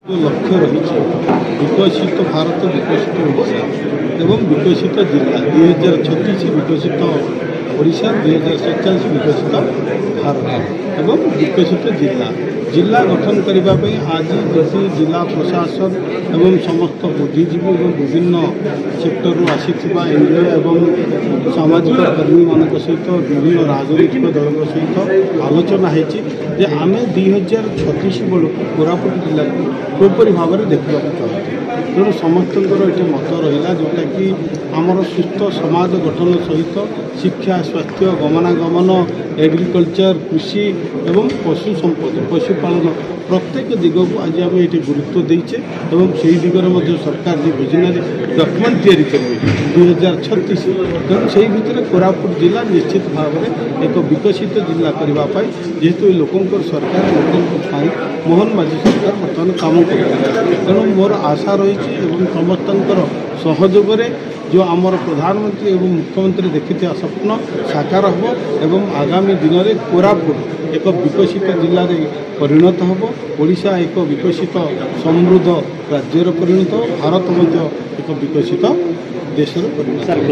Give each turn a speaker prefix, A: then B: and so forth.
A: लक्ष्य रही विकसित भारत विकसित ओडिशा एवं विकसित जिला 2036 विकसित ओडिशा 2047 विकसित भारत एवं विकसित जिला जिला गठन करने आज जैसे जिला प्रशासन एवं समस्त बुद्धिजीवी और विभिन्न सेक्टर आसी एनजीओ एवं सामाजिक कर्मी मान सहित विभिन्न राजनैतिक दल सहित आलोचना होती आम 2036 बेलू कोरापुट जिला को किपरि भाव में देखा चाहते तेणु समस्त ये मत रहा जोटा कि आमर सुस्थ समाज गठन सहित शिक्षा स्वास्थ्य गमनागमन एग्रिकल्चर कृषि एवं पशु संपद पशुपालन प्रत्येक दिग को आज आम ये गुरुत्व देचे और से दिगरे सरकार जो योजना डॉक्यूमेंट तैयारी करेंगे 2036 तेणु से भितर कोरापुट जिला निश्चित भाव में एक विकसित जिला करने जेहेतु लोकंर सरकार लोकों मोहन माझी सरकार बर्तमान काम कर तेणु मोर आशा रही समस्त सहयोग जो आमर प्रधानमंत्री एवं मुख्यमंत्री देखी स्वप्न साकार हो एवं आगामी दिन में कोरापुट एक विकसित जिले में परिणत हो ओडिशा एक विकसित समृद्ध राज्यर परिणत हो भारत एक विकसित देश परिणत।